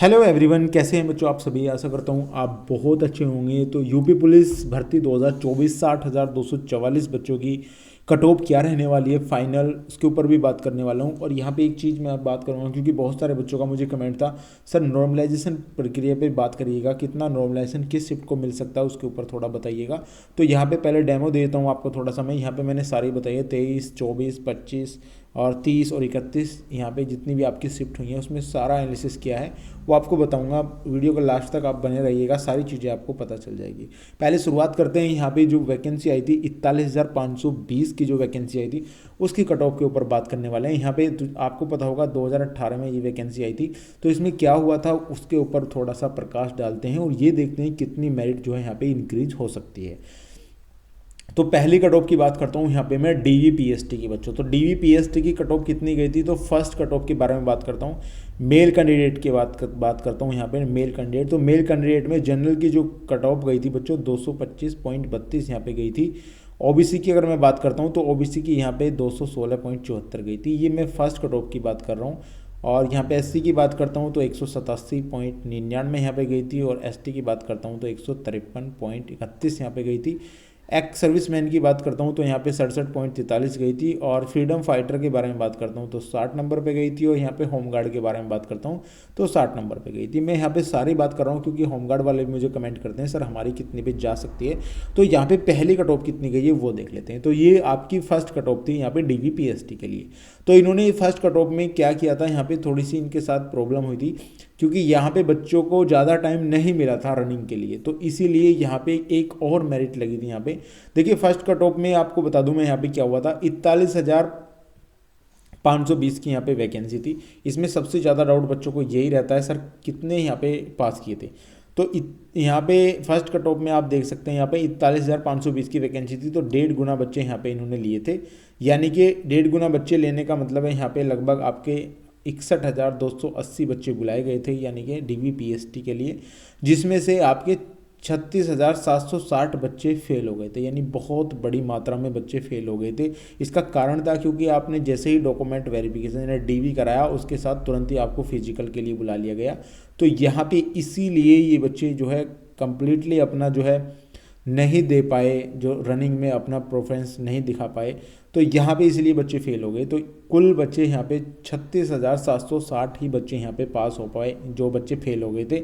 Hello everyone, कैसे हैं बच्चों आप सभी। आशा करता हूँ आप बहुत अच्छे होंगे। तो यूपी पुलिस भर्ती 2024 60,244 बच्चों की कट ऑफ क्या रहने वाली है फाइनल, उसके ऊपर भी बात करने वाला हूँ। और यहाँ पे एक चीज़ मैं बात करूँगा क्योंकि बहुत सारे बच्चों का मुझे कमेंट था, सर नॉर्मलाइजेशन प्रक्रिया पे बात करिएगा, कितना नॉर्मलाइजेशन किस शिफ्ट को मिल सकता है उसके ऊपर थोड़ा बताइएगा। तो यहाँ पे पहले डेमो दे देता हूँ आपको थोड़ा सा। मैं यहाँ पे मैंने सारी बताई है 23, 24, 25 और 30 और 31, यहाँ पे जितनी भी आपकी शिफ्ट हुई हैं उसमें सारा एनालिसिस किया है वो आपको बताऊंगा। वीडियो के लास्ट तक आप बने रहिएगा, सारी चीज़ें आपको पता चल जाएगी। पहले शुरुआत करते हैं। यहाँ पे जो वैकेंसी आई थी 41,520 की जो वैकेंसी आई थी उसकी कट ऑफ के ऊपर बात करने वाले हैं। यहाँ पे आपको पता होगा 2018 में ये वैकेंसी आई थी, तो इसमें क्या हुआ था उसके ऊपर थोड़ा सा प्रकाश डालते हैं और ये देखते हैं कितनी मेरिट जो है यहाँ पे इंक्रीज हो सकती है। तो पहली कट ऑफ की बात करता हूँ यहाँ पे मैं डीवीपीएसटी की बच्चों। तो डीवीपीएसटी की कट ऑफ कितनी गई थी, तो फर्स्ट कट ऑफ के बारे में बात करता हूँ। मेल कैंडिडेट की बात करता हूँ यहाँ पे मेल कैंडिडेट। तो मेल कैंडिडेट में जनरल की जो कट ऑफ गई थी बच्चों 225.32 यहाँ पे गई थी। ओबीसी की अगर मैं बात करता हूँ तो ओबीसी की यहाँ पे 216.74 गई थी। ये मैं फर्स्ट कट ऑफ की बात कर रहा हूँ। और यहाँ पे एससी की बात करता हूँ तो 187.99 यहाँ पे गई थी। और एसटी की बात करता हूँ तो 153.31 यहाँ पे गई थी। एक्स सर्विसमैन की बात करता हूँ तो यहाँ पे 67.43 गई थी। और फ्रीडम फाइटर के बारे में बात करता हूँ तो 60 नंबर पे गई थी। और यहाँ पे होमगार्ड के बारे में बात करता हूँ तो 60 नंबर पे गई थी। मैं यहाँ पे सारी बात कर रहा हूँ क्योंकि होमगार्ड वाले भी मुझे कमेंट करते हैं सर हमारी कितनी पे जा सकती है। तो यहाँ पे पहली कट ऑफ कितनी गई है वो देख लेते हैं। तो ये आपकी फर्स्ट कट ऑफ थी यहाँ पे डीवीपीएसटी के लिए। तो इन्होंने फर्स्ट कट ऑफ में क्या किया था, यहाँ पे थोड़ी सी इनके साथ प्रॉब्लम हुई थी क्योंकि यहाँ पे बच्चों को ज़्यादा टाइम नहीं मिला था रनिंग के लिए, तो इसीलिए यहाँ पे एक और मेरिट लगी थी यहाँ पे। देखिए फर्स्ट कट ऑफ में आपको बता दूं मैं यहाँ पे क्या हुआ था। 41,520 की यहाँ पे वैकेंसी थी। इसमें सबसे ज़्यादा डाउट बच्चों को यही रहता है सर कितने यहाँ पे पास किए थे। तो यहाँ पे फर्स्ट कट ऑफ में आप देख सकते हैं यहाँ पे 41,520 की वैकेंसी थी, तो 1.5 गुना बच्चे यहाँ पे इन्होंने लिए थे। यानी कि 1.5 गुना बच्चे लेने का मतलब है यहाँ पे लगभग आपके 61,280 बच्चे बुलाए गए थे यानी कि डीवीपीएसटी के लिए, जिसमें से आपके 36,760 बच्चे फेल हो गए थे। यानी बहुत बड़ी मात्रा में बच्चे फेल हो गए थे। इसका कारण था क्योंकि आपने जैसे ही डॉक्यूमेंट वेरिफिकेशन यानी डीवी कराया उसके साथ तुरंत ही आपको फिजिकल के लिए बुला लिया गया। तो यहाँ पे इसीलिए ये बच्चे जो है कंप्लीटली अपना जो है नहीं दे पाए, जो रनिंग में अपना प्रोफेंस नहीं दिखा पाए। तो यहाँ पे इसलिए बच्चे फेल हो गए। तो कुल बच्चे यहाँ पे 36,760 ही बच्चे यहाँ पे पास हो पाए, जो बच्चे फेल हो गए थे।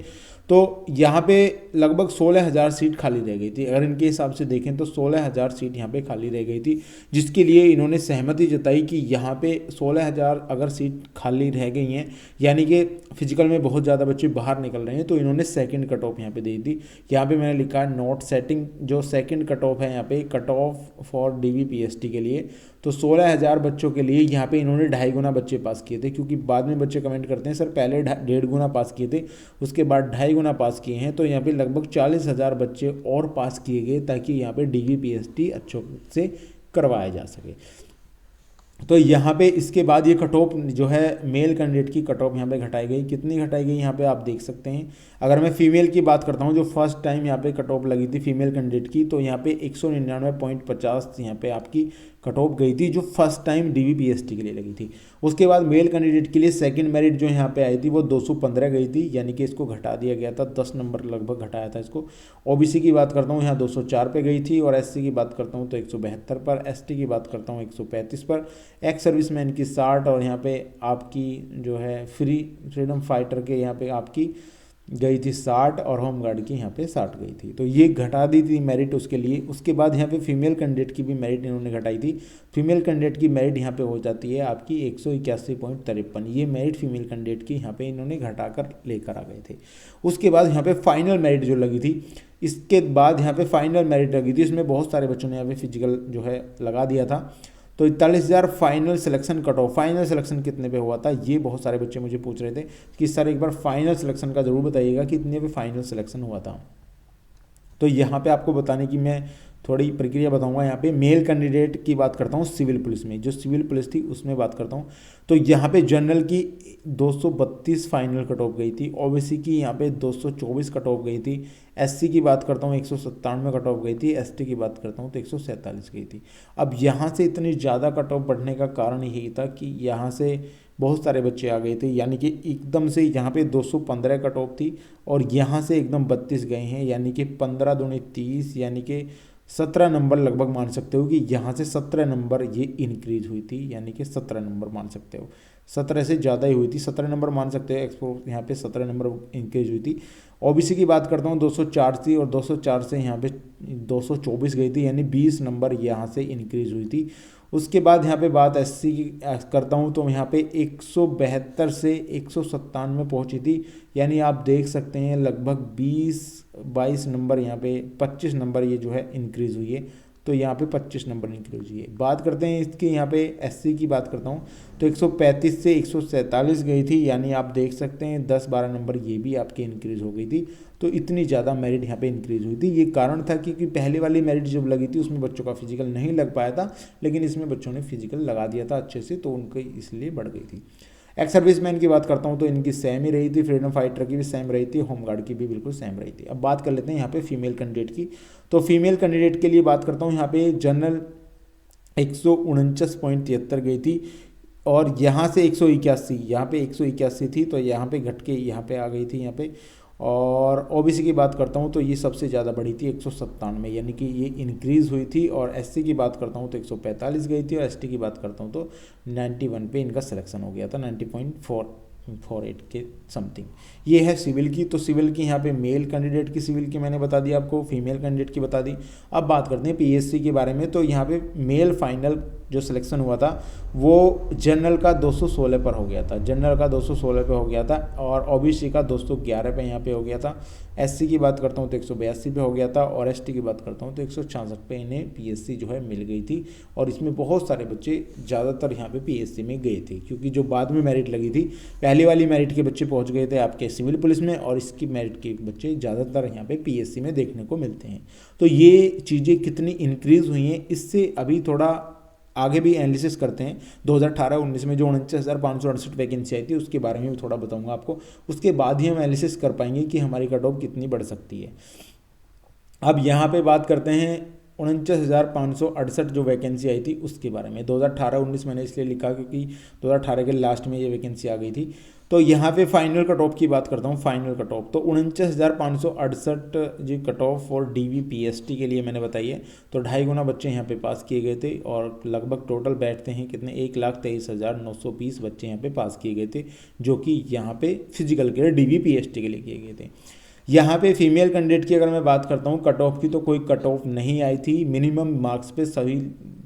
तो यहाँ पे लगभग 16,000 सीट खाली रह गई थी। अगर इनके हिसाब से देखें तो 16,000 सीट यहाँ पे खाली रह गई थी, जिसके लिए इन्होंने सहमति जताई कि यहाँ पे 16,000 अगर सीट खाली रह गई हैं यानी कि फिजिकल में बहुत ज़्यादा बच्चे बाहर निकल रहे हैं, तो इन्होंने सेकंड कट ऑफ यहाँ पे दे दी। यहाँ पे मैंने लिखा है नोट सेटिंग, जो सेकंड कट ऑफ है यहाँ पे कट ऑफ फॉर डीवीपीएसटी के लिए। तो 16,000 बच्चों के लिए यहाँ पे इन्होंने 2.5 गुना बच्चे पास किए थे, क्योंकि बाद में बच्चे कमेंट करते हैं सर पहले 1.5 गुना पास किए थे उसके बाद 2.5 गुना पास किए हैं। तो यहाँ पे लगभग 40,000 बच्चे और पास किए गए ताकि यहाँ पे डीवीपीएसटी अच्छों से करवाया जा सके। तो यहाँ पे इसके बाद ये कट ऑफ जो है मेल कैंडिडेट की कट ऑफ यहाँ पे घटाई गई। कितनी घटाई गई यहाँ पे आप देख सकते हैं। अगर मैं फीमेल की बात करता हूँ जो फर्स्ट टाइम यहाँ पे कट ऑफ लगी थी फीमेल कैंडिडेट की, तो यहाँ पे 199.50 यहाँ पे आपकी कट ऑफ गई थी जो फर्स्ट टाइम डीवीपीएसटी के लिए लगी थी। उसके बाद मेल कैंडिडेट के लिए सेकंड मेरिट जो यहाँ पे आई थी वो 215 गई थी, यानी कि इसको घटा दिया गया था, 10 नंबर लगभग घटाया था इसको। ओबीसी की बात करता हूँ यहाँ 204 पे गई थी। और एससी की बात करता हूँ तो 172 पर, एसटी की बात करता हूँ 135 पर, एक्स सर्विसमैन की 60। और यहाँ पे आपकी जो है फ्रीडम फाइटर के यहाँ पे आपकी गई थी 60 और होम गार्ड की यहाँ पे 60 गई थी। तो ये घटा दी थी मेरिट उसके लिए। उसके बाद यहाँ पे फीमेल कैंडिडेट की भी मेरिट इन्होंने घटाई थी। फीमेल कैंडिडेट की मेरिट यहाँ पे हो जाती है आपकी 181.53। ये मेरिट फीमेल कैंडिडेट की यहाँ पे इन्होंने घटाकर लेकर आ गए थे। उसके बाद यहाँ पे फाइनल मेरिट जो लगी थी, इसके बाद यहाँ पे फाइनल मेरिट लगी थी, इसमें बहुत सारे बच्चों ने यहाँ पे फिजिकल जो है लगा दिया था। तो 41,000 final selection cut of. Final selection कितने पे हुआ था, ये बहुत सारे बच्चे मुझे पूछ रहे थे कि सर एक बार फाइनल सिलेक्शन का ज़रूर बताइएगा कितने पे फाइनल सिलेक्शन हुआ था। तो यहाँ पे आपको बताने की मैं थोड़ी प्रक्रिया बताऊंगा। यहाँ पे मेल कैंडिडेट की बात करता हूँ सिविल पुलिस में, जो सिविल पुलिस थी उसमें बात करता हूँ। तो यहाँ पे जनरल की 232 फाइनल कट ऑफ गई थी। ओबीसी की यहाँ पे 224 कट ऑफ गई थी। एससी की बात करता हूँ 197 कट ऑफ गई थी। एसटी की बात करता हूँ तो 147 गई थी। अब यहाँ से इतनी ज़्यादा कट ऑफ बढ़ने का कारण यही था कि यहाँ से बहुत सारे बच्चे आ गए थे, यानी कि एकदम से यहाँ पे 215 कट ऑफ थी और यहाँ से एकदम 32 गए हैं, यानी कि 15 दूनी 30, यानी कि 17 नंबर लगभग मान सकते हो कि यहाँ से 17 नंबर ये इंक्रीज हुई थी, यानी कि 17 नंबर मान सकते हो, 17 से ज़्यादा ही हुई थी, 17 नंबर मान सकते हो। एक्सपो यहाँ पे 17 नंबर इंक्रीज हुई थी। ओबीसी की बात करता हूँ 204 थी और 204 से यहाँ पे 224 गई थी, यानी 20 नंबर यहाँ से इंक्रीज हुई थी। उसके बाद यहाँ पे बात एससी की करता हूँ तो यहाँ पे 172 से 197 पहुँची थी, यानी आप देख सकते हैं लगभग 20-22 नंबर यहाँ पे 25 नंबर ये जो है इंक्रीज़ हुई है, तो यहाँ पे 25 नंबर इंक्रीज हुई है। बात करते हैं इसकी, यहाँ पे एससी की बात करता हूँ तो 135 से 147 गई थी, यानी आप देख सकते हैं 10-12 नंबर ये भी आपकी इंक्रीज़ हो गई थी। तो इतनी ज़्यादा मेरिट यहाँ पे इंक्रीज़ हुई थी। ये कारण था क्योंकि पहले वाली मेरिट जब लगी थी उसमें बच्चों का फिजिकल नहीं लग पाया था, लेकिन इसमें बच्चों ने फिजिकल लगा दिया था अच्छे से, तो उनकी इसलिए बढ़ गई थी। एक्स सर्विसमैन की बात करता हूँ तो इनकी सेम ही रही थी, फ्रीडम फाइटर की भी सेम रही थी, होमगार्ड की भी बिल्कुल सेम रही थी। अब बात कर लेते हैं यहाँ पे फीमेल कैंडिडेट की। तो फीमेल कैंडिडेट के लिए बात करता हूँ, यहाँ पे जनरल 149.73 गई थी और यहाँ से 181, यहाँ पे 181 थी तो यहाँ पे घट के यहाँ पे आ गई थी यहाँ पे। और ओबीसी की बात करता हूँ तो ये सबसे ज़्यादा बढ़ी थी 197, यानी कि ये इंक्रीज़ हुई थी। और एससी की बात करता हूँ तो 145 गई थी और एसटी की बात करता हूँ तो 91 पे इनका सिलेक्शन हो गया था, 90.48 के समथिंग। ये है सिविल की। तो सिविल की यहाँ पे मेल कैंडिडेट की सिविल की मैंने बता दी आपको, फीमेल कैंडिडेट की बता दी। अब बात करते हैं पीएससी के बारे में। तो यहाँ पे मेल फाइनल जो सिलेक्शन हुआ था वो जनरल का 216 पर हो गया था, जनरल का 216 पे हो गया था और ओबीसी का 211 पे यहाँ पे हो गया था। एससी की बात करता हूँ तो 182 पे हो गया था और एसटी की बात करता हूँ तो 166 पे इन्हें पीएससी जो है मिल गई थी। और इसमें बहुत सारे बच्चे ज़्यादातर यहाँ पे पीएससी में गए थे, क्योंकि जो बाद में मेरिट लगी थी, पहली वाली मेरिट के बच्चे पहुँच गए थे आपके सिविल पुलिस में और इसकी मेरिट के बच्चे ज़्यादातर यहाँ पे पीएससी में देखने को मिलते हैं। तो ये चीज़ें कितनी इंक्रीज़ हुई हैं, इससे अभी थोड़ा आगे भी एनालिसिस करते हैं। 2018-19 में जो 49,568 वैकेंसी आई थी उसके बारे में भी थोड़ा बताऊंगा आपको, उसके बाद ही हम एनालिसिस कर पाएंगे कि हमारी कट ऑफ कितनी बढ़ सकती है। अब यहाँ पे बात करते हैं 49,568 जो वैकेंसी आई थी उसके बारे में। 2018-19 मैंने इसलिए लिखा क्योंकि 2018 के लास्ट में ये वैकेंसी आ गई थी। तो यहाँ पे फाइनल कट ऑफ की बात करता हूँ, फाइनल कट ऑफ तो 49,568 जी कट ऑफ और DVPST के लिए मैंने बताई है। तो 2.5 गुना बच्चे यहाँ पे पास किए गए थे और लगभग टोटल बैठते हैं कितने, 1,23,920 बच्चे यहाँ पे पास किए गए थे, जो कि यहाँ पे फिजिकल के लिए DVPST के लिए किए गए थे। यहाँ पे फीमेल कैंडिडेट की अगर मैं बात करता हूँ कट ऑफ की, तो कोई कट ऑफ नहीं आई थी, मिनिमम मार्क्स पे सभी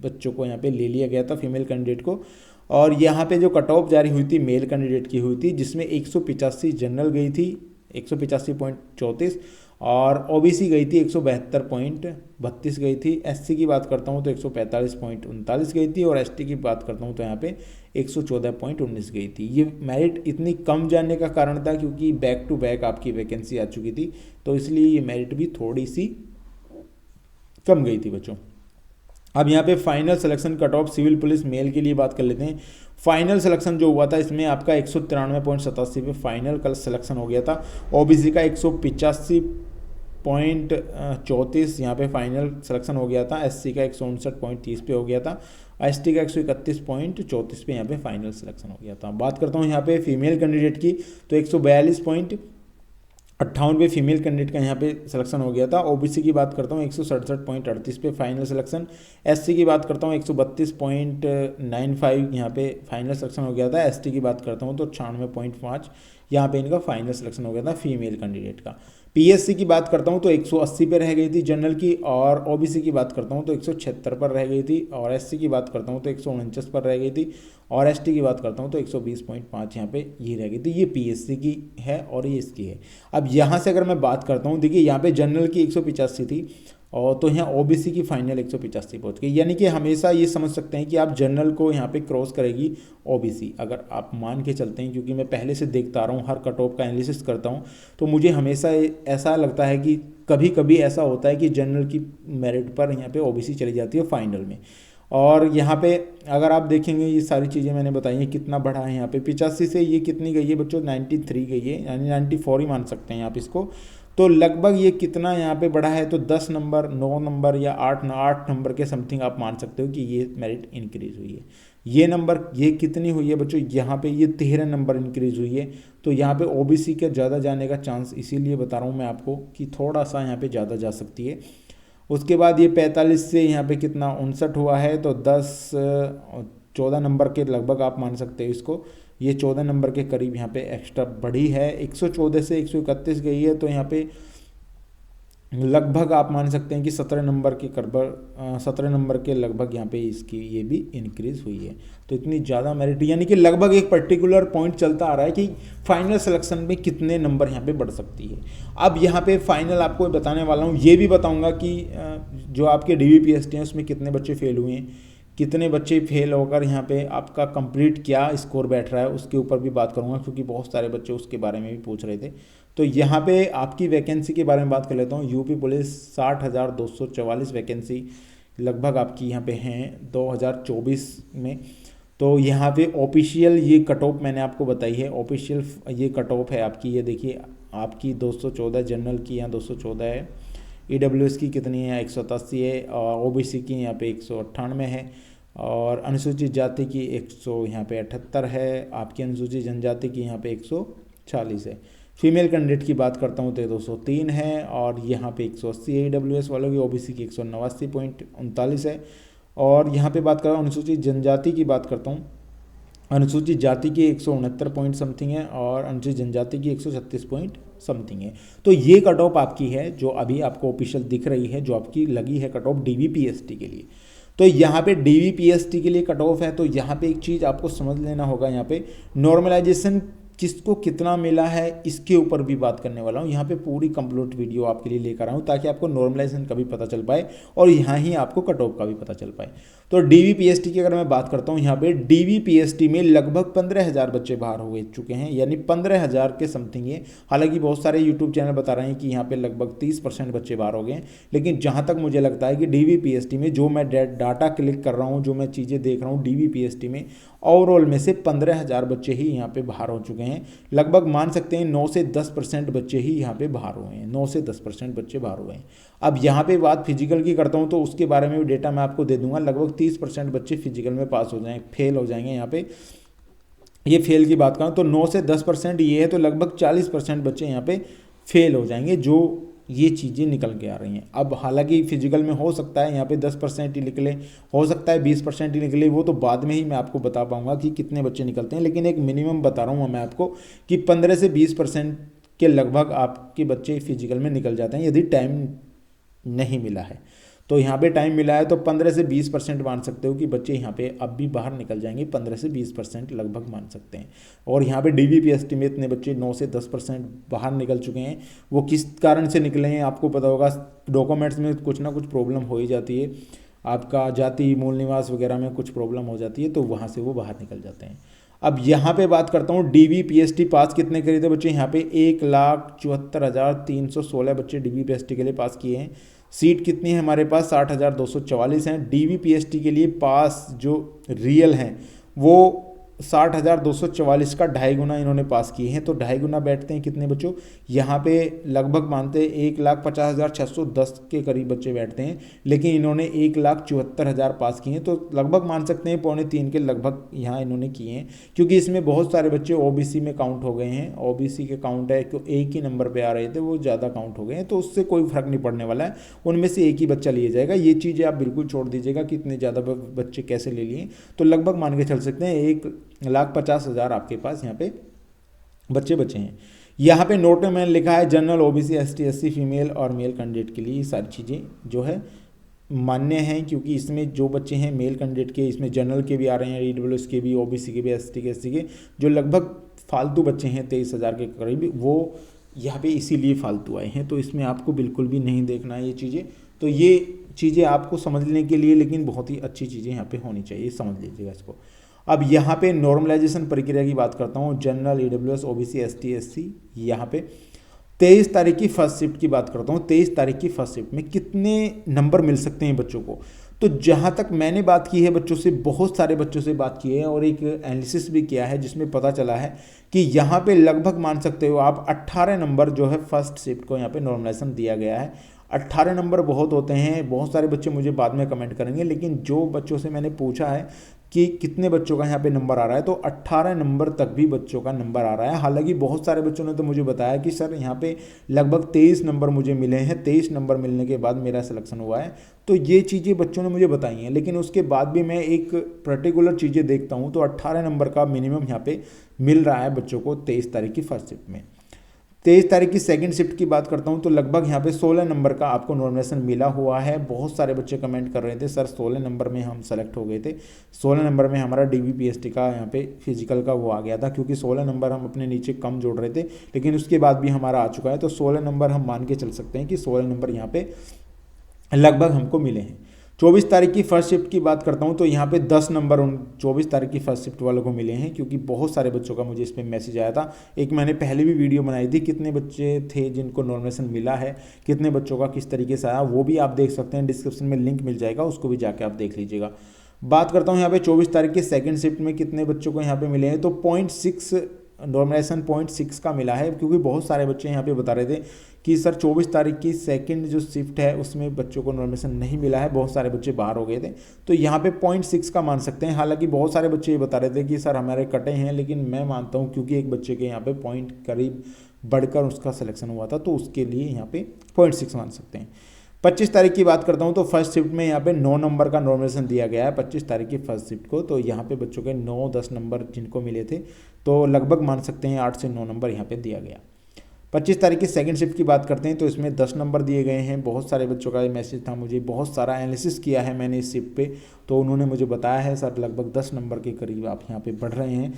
बच्चों को यहाँ पे ले लिया गया था फीमेल कैंडिडेट को। और यहाँ पे जो कट ऑफ जारी हुई थी मेल कैंडिडेट की हुई थी, जिसमें 185 जनरल गई थी 185.34 और ओबीसी गई थी 172.32 गई थी। एससी की बात करता हूँ तो 145.39 गई थी और एसटी की बात करता हूँ तो यहाँ पे 114.19 गई थी। ये मेरिट इतनी कम जाने का कारण था क्योंकि बैक टू बैक आपकी वैकेंसी आ चुकी थी, तो इसलिए ये मेरिट भी थोड़ी सी कम गई थी बच्चों। अब यहाँ पे final selection cut off civil police male के लिए बात कर लेते हैं। फाइनल सिलेक्शन जो हुआ था इसमें आपका 193.87 पे फाइनल कल सिलेक्शन हो गया था। ओबीसी का 185.34 यहाँ पे फाइनल सिलेक्शन हो गया था। एससी का 159.30 पे हो गया था। एसटी का 131.34 पे यहाँ पे फाइनल सिलेक्शन हो गया था। बात करता हूँ यहाँ पे फीमेल कैंडिडेट की, तो 142.58 पे फीमेल कैंडिडेट का यहाँ पे सिलेक्शन हो गया था। ओबीसी की बात करता हूँ 167.38 पे फाइनल सिलेक्शन। एससी की बात करता हूँ 132.95 यहाँ पे फाइनल सिलेक्शन हो गया था। एसटी की बात करता हूँ तो 96.5 यहाँ पे इनका फाइनल सिलेक्शन हो गया था फीमेल कैंडिडेट का। पीएससी की बात करता हूँ तो 180 पे रह गई थी जनरल की, और ओबीसी की बात करता हूँ तो 176 पर रह गई थी, और एससी की बात करता हूँ तो 149 पर रह गई थी, और एसटी की बात करता हूँ तो 120.5 यहाँ पे ये रह गई थी। ये पीएससी की है और ये इसकी है। अब यहाँ से अगर मैं बात करता हूँ, देखिए यहाँ पे जनरल की 185 थी और तो यहाँ ओबीसी की फाइनल 185 पहुँच गई, यानी कि हमेशा ये समझ सकते हैं कि आप जनरल को यहाँ पे क्रॉस करेगी ओबीसी, अगर आप मान के चलते हैं, क्योंकि मैं पहले से देखता आ रहा हूँ, हर कट ऑफ का एनालिसिस करता हूँ, तो मुझे हमेशा ऐसा लगता है कि कभी कभी ऐसा होता है कि जनरल की मेरिट पर यहाँ पे ओबीसी चली जाती है फाइनल में। और यहाँ पे अगर आप देखेंगे ये सारी चीज़ें मैंने बताई हैं, कितना बढ़ा है यहाँ पे 85 से ये कितनी गई है बच्चों, 93 गई है, यानी 94 ही मान सकते हैं आप इसको। तो लगभग ये कितना यहाँ पे बढ़ा है, तो 10 नंबर 9 नंबर या 8 नंबर के समथिंग आप मान सकते हो कि ये मेरिट इंक्रीज़ हुई है। ये नंबर ये कितनी हुई है बच्चों, यहाँ पे ये 13 नंबर इंक्रीज हुई है। तो यहाँ पे ओबीसी के ज़्यादा जाने का चांस इसीलिए बता रहा हूँ मैं आपको कि थोड़ा सा यहाँ पे ज़्यादा जा सकती है। उसके बाद ये 45 से यहाँ पे कितना 59 हुआ है, तो 14 नंबर के लगभग आप मान सकते हो इसको। ये 14 नंबर के करीब यहाँ पे एक्स्ट्रा बढ़ी है, 114 से 131 गई है, तो यहाँ पे लगभग आप मान सकते हैं कि 17 नंबर के 17 नंबर के लगभग यहाँ पे इसकी ये भी इंक्रीज हुई है। तो इतनी ज़्यादा मेरिट, यानी कि लगभग एक पर्टिकुलर पॉइंट चलता आ रहा है कि फाइनल सिलेक्शन में कितने नंबर यहाँ पे बढ़ सकती है। अब यहाँ पे फाइनल आपको बताने वाला हूँ, ये भी बताऊँगा कि जो आपके DVPST हैं उसमें कितने बच्चे फेल हुए हैं, कितने बच्चे फेल होकर यहाँ पे आपका कंप्लीट क्या स्कोर बैठ रहा है, उसके ऊपर भी बात करूँगा, क्योंकि बहुत सारे बच्चे उसके बारे में भी पूछ रहे थे। तो यहाँ पे आपकी वैकेंसी के बारे में बात कर लेता हूँ। यूपी पुलिस 60,244 वैकेंसी लगभग आपकी यहाँ पे हैं 2024 में। तो यहाँ पे ऑफिशियल ये कट ऑफ मैंने आपको बताई है, ऑफिशियल ये कट ऑफ है आपकी, ये देखिए आपकी 214 जनरल की यहाँ 214 है, EWS की कितनी है 187 है, और OBC की यहाँ पे 198 है, और अनुसूचित जाति की 100 यहाँ पे 78 है, आपकी अनुसूचित जनजाति की यहाँ पे 140 है। फीमेल कैंडिडेट की बात करता हूँ तो 203 है, और यहाँ पे 180 है EWS वालों की, OBC की 189.39 है, और यहाँ पे बात कर रहा हूँ अनुसूचित जनजाति की बात करता हूँ, अनुसूचित जाति की 169 पॉइंट समथिंग है, और अनुसूचित जनजाति की 136 पॉइंट समथिंग है। तो ये कट ऑफ आपकी है जो अभी आपको ऑफिशियल दिख रही है, जो आपकी लगी है कट ऑफ DVPST के लिए। तो यहाँ पे DVPST के लिए कट ऑफ है, तो यहाँ पे एक चीज़ आपको समझ लेना होगा, यहाँ पे नॉर्मलाइजेशन किसको कितना मिला है इसके ऊपर भी बात करने वाला हूँ। यहाँ पे पूरी कंप्लीट वीडियो आपके लिए लेकर आया हूँ ताकि आपको नॉर्मलाइजेशन का भी पता चल पाए और यहाँ ही आपको कट ऑफ का भी पता चल पाए। तो DVPST की अगर मैं बात करता हूँ, यहाँ पे DVPST में लगभग 15,000 बच्चे बाहर हो चुके हैं, यानी 15,000 के समथिंग है। हालांकि बहुत सारे यूट्यूब चैनल बता रहे हैं कि यहाँ पे लगभग 30% बच्चे बाहर हो गए हैं, लेकिन जहाँ तक मुझे लगता है कि DVPST में जो मैं डाटा क्लिक कर रहा हूँ, जो मैं चीज़ें देख रहा हूँ DVPST में ओवरऑल में से 15,000 बच्चे ही यहाँ पे बाहर हो चुके हैं। लगभग मान सकते हैं 9 से 10% बच्चे ही यहाँ पे बाहर हुए हैं, 9 से 10% बच्चे बाहर हुए हैं। अब यहाँ पे बात फिजिकल की करता हूँ तो उसके बारे में भी डेटा मैं आपको दे दूंगा। लगभग 30% बच्चे फिजिकल में पास हो जाएंगे, फेल हो जाएंगे। यहाँ पे ये फेल की बात करूँ तो 9 से 10% ये है, तो लगभग 40% बच्चे यहाँ पे फेल हो जाएंगे, जो ये चीज़ें निकल के आ रही हैं। अब हालांकि फिजिकल में हो सकता है यहाँ पे 10% ही निकले, हो सकता है 20% ही निकले, वो तो बाद में ही मैं आपको बता पाऊंगा कि कितने बच्चे निकलते हैं, लेकिन एक मिनिमम बता रहा हूँ मैं आपको कि 15 से 20% के लगभग आपके बच्चे फिजिकल में निकल जाते हैं यदि टाइम नहीं मिला है। तो यहाँ पे टाइम मिला है तो 15 से 20% मान सकते हो कि बच्चे यहाँ पे अब भी बाहर निकल जाएंगे, 15 से 20% लगभग मान सकते हैं। और यहाँ पे DVPST में इतने बच्चे 9 से 10% बाहर निकल चुके हैं। वो किस कारण से निकले हैं आपको पता होगा, डॉक्यूमेंट्स में कुछ ना कुछ प्रॉब्लम हो ही जाती है, आपका जाति मूल निवास वगैरह में कुछ प्रॉब्लम हो जाती है, तो वहाँ से वो बाहर निकल जाते हैं। अब यहाँ पे बात करता हूँ DVPST पास कितने करे थे बच्चे, यहाँ पे 1,74,316 बच्चे DVPST के लिए पास किए हैं। सीट कितनी है हमारे पास, 60,244 हैं। DVPST के लिए पास जो रियल हैं वो 60,244 का 2.5 गुना इन्होंने पास किए हैं। तो 2.5 गुना बैठते हैं कितने बच्चों, यहाँ पे लगभग मानते हैं 1,50,610 के करीब बच्चे बैठते हैं, लेकिन इन्होंने 1,74,000 पास किए हैं। तो लगभग मान सकते हैं 2.25 के लगभग यहाँ इन्होंने किए हैं, क्योंकि इसमें बहुत सारे बच्चे OBC में काउंट हो गए हैं। OBC के काउंट है कि एक ही नंबर पर आ रहे थे, वो ज़्यादा काउंट हो गए हैं, तो उससे कोई फर्क नहीं पड़ने वाला है, उनमें से एक ही बच्चा लिया जाएगा। ये चीज़ें आप बिल्कुल छोड़ दीजिएगा कि इतने ज़्यादा बच्चे कैसे ले लिए। तो लगभग मान के चल सकते हैं 1,50,000 आपके पास यहाँ पे बच्चे बचे हैं। यहाँ पे नोट में मैंने लिखा है general OBC ST SC female और मेल कैंडिडेट के लिए ये सारी चीज़ें जो है मान्य हैं, क्योंकि इसमें जो बच्चे हैं मेल कैंडिडेट के, इसमें जनरल के भी आ रहे हैं, EWS के भी, OBC के भी, ST के SC के, जो लगभग फालतू बच्चे हैं 23,000 के करीब, वो यहाँ पे इसीलिए फालतू आए हैं। तो इसमें आपको बिल्कुल भी नहीं देखना है ये चीज़ें। तो ये चीज़ें आपको समझने के लिए लेकिन बहुत ही अच्छी चीज़ें यहाँ पे होनी चाहिए, समझ लीजिएगा इसको। अब यहाँ पे नॉर्मलाइजेशन प्रक्रिया की बात करता हूँ, general EWS OBC ST SC। यहाँ पे 23 तारीख की फर्स्ट शिफ्ट की बात करता हूँ। 23 तारीख की फर्स्ट शिफ्ट में कितने नंबर मिल सकते हैं बच्चों को, तो जहाँ तक मैंने बात की है बच्चों से, बहुत सारे बच्चों से बात की है और एक एनालिसिस भी किया है, जिसमें पता चला है कि यहाँ पे लगभग मान सकते हो आप 18 नंबर जो है फर्स्ट शिफ्ट को यहाँ पे नॉर्मलाइजेशन दिया गया है। 18 नंबर बहुत होते हैं, बहुत सारे बच्चे मुझे बाद में कमेंट करेंगे, लेकिन जो बच्चों से मैंने पूछा है कि कितने बच्चों का यहाँ पे नंबर आ रहा है, तो 18 नंबर तक भी बच्चों का नंबर आ रहा है। हालांकि बहुत सारे बच्चों ने तो मुझे बताया कि सर यहाँ पे लगभग 23 नंबर मुझे मिले हैं, 23 नंबर मिलने के बाद मेरा सिलेक्शन हुआ है। तो ये चीज़ें बच्चों ने मुझे बताई हैं, लेकिन उसके बाद भी मैं एक पर्टिकुलर चीज़ें देखता हूँ तो 18 नंबर का मिनिमम यहाँ पे मिल रहा है बच्चों को 23 तारीख की फर्स्ट शिफ्ट में। 23 तारीख की सेकंड शिफ्ट की बात करता हूं तो लगभग यहाँ पे 16 नंबर का आपको नॉमिनेशन मिला हुआ है। बहुत सारे बच्चे कमेंट कर रहे थे सर 16 नंबर में हम सेलेक्ट हो गए थे, 16 नंबर में हमारा DBPST का यहाँ पे फिजिकल का वो आ गया था, क्योंकि 16 नंबर हम अपने नीचे कम जोड़ रहे थे, लेकिन उसके बाद भी हमारा आ चुका है। तो 16 नंबर हम मान के चल सकते हैं कि 16 नंबर यहाँ पे लगभग हमको मिले हैं। 24 तारीख की फर्स्ट शिफ्ट की बात करता हूं तो यहाँ पे 10 नंबर उन 24 तारीख की फर्स्ट शिफ्ट वालों को मिले हैं, क्योंकि बहुत सारे बच्चों का मुझे इस पर मैसेज आया था। एक मैंने पहले भी वीडियो बनाई थी कितने बच्चे थे जिनको नॉमिनेशन मिला है, कितने बच्चों का किस तरीके से आया, वो भी आप देख सकते हैं, डिस्क्रिप्शन में लिंक मिल जाएगा, उसको भी जाके आप देख लीजिएगा। बात करता हूँ यहाँ पे 24 तारीख की सेकंड शिफ्ट में कितने बच्चों को यहाँ पे मिले हैं, तो 0.6 नॉमिनेशन 0.6 का मिला है, क्योंकि बहुत सारे बच्चे यहाँ पे बता रहे थे कि सर 24 तारीख की सेकंड जो शिफ्ट है उसमें बच्चों को नॉमिनेशन नहीं मिला है, बहुत सारे बच्चे बाहर हो गए थे, तो यहाँ पे 0.6 का मान सकते हैं। हालांकि बहुत सारे बच्चे ये बता रहे थे कि सर हमारे कटे हैं, लेकिन मैं मानता हूँ क्योंकि एक बच्चे के यहाँ पे पॉइंट करीब बढ़कर उसका सिलेक्शन हुआ था, तो उसके लिए यहाँ पे 0.6 मान सकते हैं। 25 तारीख की बात करता हूँ तो फर्स्ट शिफ्ट में यहाँ पे 9 नंबर का नॉमिनेशन दिया गया है 25 तारीख की फर्स्ट शिफ्ट को, तो यहाँ पे बच्चों के 9-10 नंबर जिनको मिले थे, तो लगभग मान सकते हैं 8 से 9 नंबर यहाँ पे दिया गया। 25 तारीख की सेकंड शिफ्ट की बात करते हैं तो इसमें 10 नंबर दिए गए हैं। बहुत सारे बच्चों का मैसेज था, मुझे बहुत सारा एनालिसिस किया है मैंने इस शिफ्ट पे, तो उन्होंने मुझे बताया है सर लगभग 10 नंबर के करीब आप यहाँ पे बढ़ रहे हैं,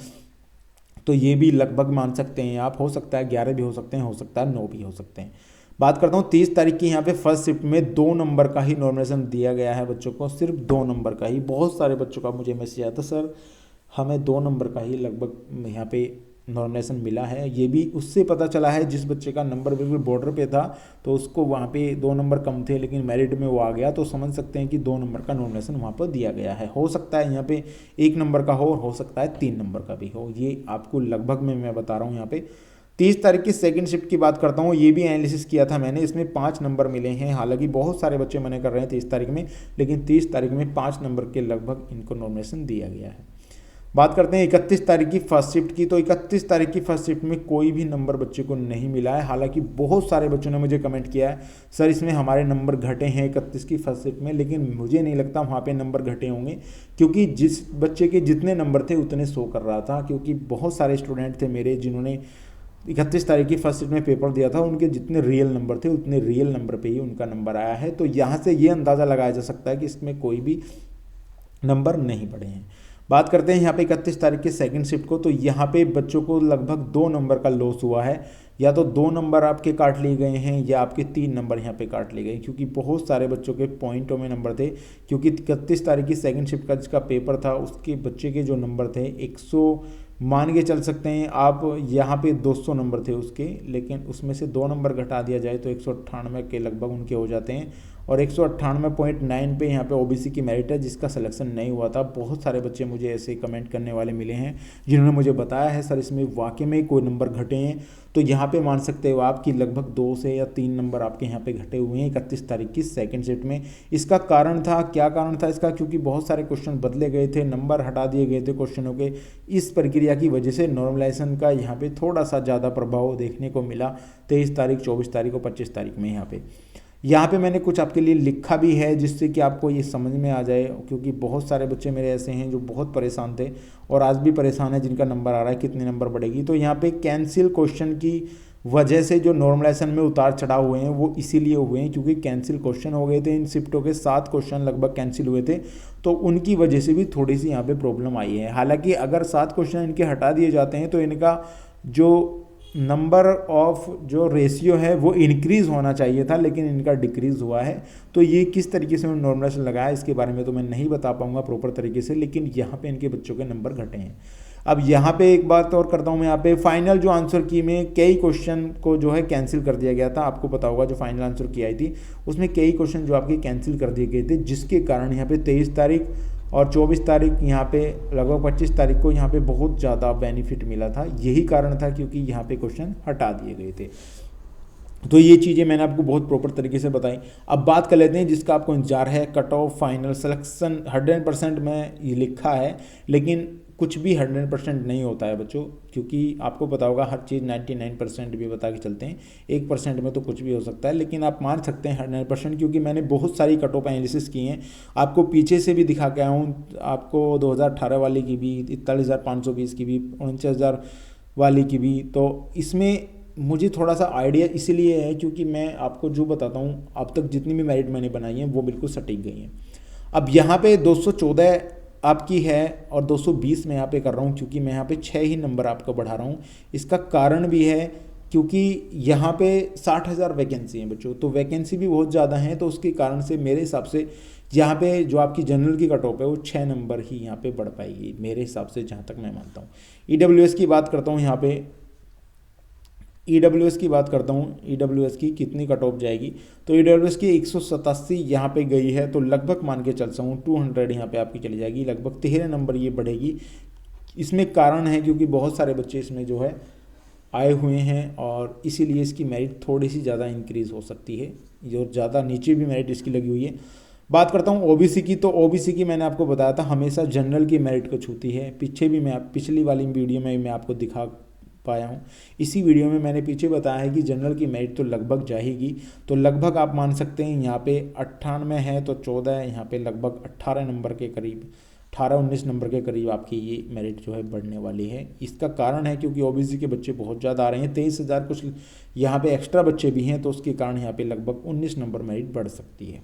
तो ये भी लगभग मान सकते हैं आप, हो सकता है 11 भी हो सकते हैं, हो सकता है 9 भी हो सकते हैं। बात करता हूँ 30 तारीख की यहाँ पे फर्स्ट शिफ्ट में 2 नंबर का ही नॉमिनेशन दिया गया है बच्चों को, सिर्फ 2 नंबर का ही। बहुत सारे बच्चों का मुझे मैसेज आया था सर हमें 2 नंबर का ही लगभग यहाँ पे नॉमिनेशन मिला है। ये भी उससे पता चला है जिस बच्चे का नंबर बिल्कुल बॉर्डर पे था तो उसको वहाँ पे 2 नंबर कम थे, लेकिन मेरिट में वो आ गया, तो समझ सकते हैं कि 2 नंबर का नॉमिनेशन वहाँ पर दिया गया है। हो सकता है यहाँ पे 1 नंबर का हो सकता है 3 नंबर का भी हो, ये आपको लगभग में मैं बता रहा हूँ। यहाँ पे 30 तारीख की सेकंड शिफ्ट की बात करता हूँ, ये भी एनालिसिस किया था मैंने, इसमें 5 नंबर मिले हैं। हालांकि बहुत सारे बच्चे मैंने कर रहे हैं 30 तारीख में, लेकिन 30 तारीख में 5 नंबर के लगभग इनको नॉमिनेशन दिया गया है। बात करते हैं 31 तारीख की फर्स्ट शिफ्ट की, तो 31 तारीख की फर्स्ट शिफ्ट में कोई भी नंबर बच्चे को नहीं मिला है। हालांकि बहुत सारे बच्चों ने मुझे कमेंट किया है सर इसमें हमारे नंबर घटे हैं 31 की फर्स्ट शिफ्ट में, लेकिन मुझे नहीं लगता वहाँ पे नंबर घटे होंगे, क्योंकि जिस बच्चे के जितने नंबर थे उतने शो कर रहा था। क्योंकि बहुत सारे स्टूडेंट थे मेरे जिन्होंने 31 तारीख की फर्स्ट शिफ्ट में पेपर दिया था, उनके जितने रियल नंबर थे उतने रियल नंबर पे ही उनका नंबर आया है। तो यहाँ से ये अंदाज़ा लगाया जा सकता है कि इसमें कोई भी नंबर नहीं बढ़े हैं। बात करते हैं यहाँ पे 31 तारीख की सेकंड शिफ्ट को, तो यहाँ पे बच्चों को लगभग 2 नंबर का लॉस हुआ है, या तो 2 नंबर आपके काट लिए गए हैं या आपके 3 नंबर यहाँ पे काट लिए गए, क्योंकि बहुत सारे बच्चों के पॉइंटों में नंबर थे। क्योंकि 31 तारीख की सेकंड शिफ्ट का जिसका पेपर था उसके बच्चे के जो नंबर थे 100 मान के चल सकते हैं आप, यहाँ पे 200 नंबर थे उसके, लेकिन उसमें से 2 नंबर घटा दिया जाए तो 198 के लगभग उनके हो जाते हैं, और 198.9 पे यहाँ पे ओबीसी की मेरिट है जिसका सिलेक्शन नहीं हुआ था। बहुत सारे बच्चे मुझे ऐसे कमेंट करने वाले मिले हैं जिन्होंने मुझे बताया है सर इसमें वाकई में कोई नंबर घटे हैं, तो यहाँ पे मान सकते हो आप कि लगभग 2 से या 3 नंबर आपके यहाँ पे घटे हुए हैं 31 तारीख की सेकंड शिफ्ट में। इसका कारण था, क्या कारण था इसका, क्योंकि बहुत सारे क्वेश्चन बदले गए थे, नंबर हटा दिए गए थे क्वेश्चनों के, इस प्रक्रिया की वजह से नॉर्मलाइजेशन का यहाँ पे थोड़ा सा ज़्यादा प्रभाव देखने को मिला 23 तारीख, 24 तारीख और 25 तारीख में। यहाँ पे मैंने कुछ आपके लिए लिखा भी है जिससे कि आपको ये समझ में आ जाए, क्योंकि बहुत सारे बच्चे मेरे ऐसे हैं जो बहुत परेशान थे और आज भी परेशान है जिनका नंबर आ रहा है कितने नंबर बढ़ेगी। तो यहाँ पे कैंसिल क्वेश्चन की वजह से जो नॉर्मलाइजेशन में उतार चढ़ाव हुए हैं वो इसीलिए हुए हैं क्योंकि कैंसिल क्वेश्चन हो गए थे। इन शिफ्टों के 7 क्वेश्चन लगभग कैंसिल हुए थे, तो उनकी वजह से भी थोड़ी सी यहाँ पे प्रॉब्लम आई है। हालांकि अगर 7 क्वेश्चन इनके हटा दिए जाते हैं तो इनका जो नंबर ऑफ जो रेशियो है वो इंक्रीज़ होना चाहिए था, लेकिन इनका डिक्रीज़ हुआ है। तो ये किस तरीके से उन्होंने नॉर्मलाइजेशन लगाया इसके बारे में तो मैं नहीं बता पाऊंगा प्रॉपर तरीके से, लेकिन यहाँ पे इनके बच्चों के नंबर घटे हैं। अब यहाँ पे एक बात और करता हूँ मैं, यहाँ पे फाइनल जो आंसर की में कई क्वेश्चन को जो है कैंसिल कर दिया गया था। आपको पता होगा जो फाइनल आंसर की आई थी उसमें कई क्वेश्चन जो आपके कैंसिल कर दिए गए थे, जिसके कारण यहाँ पे 23 तारीख और 24 तारीख यहाँ पे लगभग 25 तारीख को यहाँ पे बहुत ज़्यादा बेनिफिट मिला था। यही कारण था क्योंकि यहाँ पे क्वेश्चन हटा दिए गए थे। तो ये चीज़ें मैंने आपको बहुत प्रॉपर तरीके से बताई। अब बात कर लेते हैं जिसका आपको इंतजार है, कट ऑफ फाइनल सिलेक्शन। 100% में ये लिखा है, लेकिन कुछ भी 100% नहीं होता है बच्चों, क्योंकि आपको पता होगा हर चीज़ 99% भी बता के चलते हैं, 1% में तो कुछ भी हो सकता है। लेकिन आप मान सकते हैं 100%, क्योंकि मैंने बहुत सारी कट ऑफ एनालिसिस की हैं, आपको पीछे से भी दिखा के आया हूँ, आपको 2018 वाली की भी, 41,520 की भी, 49,000 वाली की भी। तो इसमें मुझे थोड़ा सा आइडिया इसीलिए है क्योंकि मैं आपको जो बताता हूँ, अब तक जितनी भी मेरिट मैंने बनाई है वो बिल्कुल सटीक गई हैं। अब यहाँ पे 214 आपकी है और 220 मैं यहाँ पे कर रहा हूँ, क्योंकि मैं यहाँ पे 6 ही नंबर आपका बढ़ा रहा हूँ। इसका कारण भी है क्योंकि यहाँ पे 60,000 वैकेंसी हैं बच्चों, तो वैकेंसी भी बहुत ज़्यादा हैं, तो उसके कारण से मेरे हिसाब से यहाँ पे जो आपकी जनरल की कट ऑफ है वो 6 नंबर ही यहाँ पे बढ़ पाएगी मेरे हिसाब से, जहाँ तक मैं मानता हूँ। EWS की बात करता हूँ, यहाँ पे EWS की बात करता हूँ, EWS की कितनी कट ऑफ जाएगी, तो EWS की 187 यहाँ पे गई है, तो लगभग मान के चलता हूँ 200 यहाँ पे आपकी चली जाएगी, लगभग 13 नंबर ये बढ़ेगी। इसमें कारण है क्योंकि बहुत सारे बच्चे इसमें जो है आए हुए हैं, और इसीलिए इसकी मेरिट थोड़ी सी ज़्यादा इंक्रीज़ हो सकती है, जो ज़्यादा नीचे भी मेरिट इसकी लगी हुई है। बात करता हूँ OBC की, तो OBC की मैंने आपको बताया था हमेशा जनरल की मेरिट को छूती है। पीछे भी मैं पिछली वाली वीडियो में मैं आपको दिखा पाया हूँ, इसी वीडियो में मैंने पीछे बताया है कि जनरल की मेरिट तो लगभग जाएगी, तो लगभग आप मान सकते हैं यहाँ पे 98 है तो 14 है, यहाँ पे लगभग 18 नंबर के करीब, 18-19 नंबर के करीब आपकी ये मेरिट जो है बढ़ने वाली है। इसका कारण है क्योंकि OBC के बच्चे बहुत ज़्यादा आ रहे हैं, 23,000 कुछ यहाँ पे एक्स्ट्रा बच्चे भी हैं, तो उसके कारण यहाँ पे लगभग 19 नंबर मेरिट बढ़ सकती है।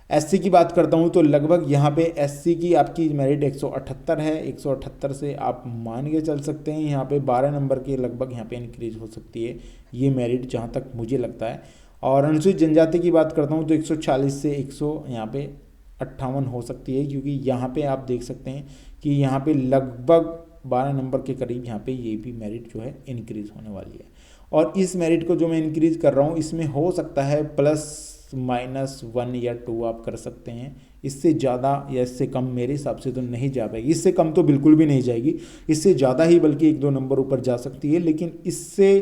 SC की बात करता हूँ तो लगभग यहाँ पे SC की आपकी मेरिट 178 है, 178 से आप मान के चल सकते हैं यहाँ पे 12 नंबर के लगभग यहाँ पे इंक्रीज हो सकती है ये मेरिट, जहाँ तक मुझे लगता है। और अनुसूचित जनजाति की बात करता हूँ तो 140 से 100 यहाँ पे 58 हो सकती है, क्योंकि यहाँ पे आप देख सकते हैं कि यहाँ पे लगभग 12 नंबर के करीब यहाँ पे ये भी मेरिट जो है इंक्रीज होने वाली है। और इस मेरिट को जो मैं इंक्रीज कर रहा हूँ इसमें हो सकता है +-1 या 2 आप कर सकते हैं, इससे ज़्यादा या इससे कम मेरे हिसाब से तो नहीं जा पाएगी। इससे कम तो बिल्कुल भी नहीं जाएगी, इससे ज़्यादा ही बल्कि 1-2 नंबर ऊपर जा सकती है, लेकिन इससे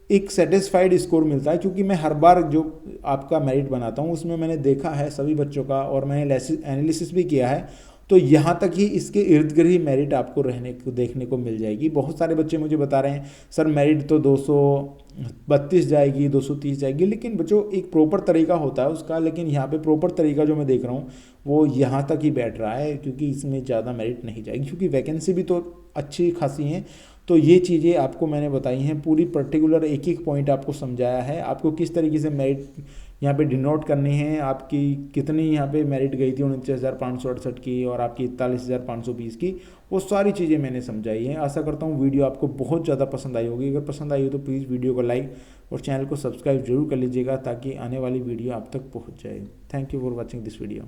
एक सेटिस्फाइड स्कोर मिलता है, क्योंकि मैं हर बार जो आपका मेरिट बनाता हूँ उसमें मैंने देखा है सभी बच्चों का, और मैंने एनालिसिस भी किया है, तो यहाँ तक ही इसके इर्द गिर्द ही मेरिट आपको रहने को देखने को मिल जाएगी। बहुत सारे बच्चे मुझे बता रहे हैं सर मेरिट तो 232 जाएगी, 230 जाएगी, लेकिन बच्चों एक प्रॉपर तरीका होता है उसका, लेकिन यहाँ पे प्रॉपर तरीका जो मैं देख रहा हूँ वो यहाँ तक ही बैठ रहा है, क्योंकि इसमें ज़्यादा मेरिट नहीं जाएगी, क्योंकि वैकेंसी भी तो अच्छी खासी हैं। तो ये चीज़ें आपको मैंने बताई हैं, पूरी पर्टिकुलर एक एक पॉइंट आपको समझाया है, आपको किस तरीके से मेरिट यहाँ पे डिनोट करनी है, आपकी कितनी यहाँ पे मेरिट गई थी 49,568 की और आपकी 41,520 की, वो सारी चीज़ें मैंने समझाई हैं। आशा करता हूँ वीडियो आपको बहुत ज़्यादा पसंद आई होगी। अगर पसंद आई हो तो प्लीज़ वीडियो को लाइक और चैनल को सब्सक्राइब जरूर कर लीजिएगा, ताकि आने वाली वीडियो आप तक पहुँच जाए। Thank you for watching this video.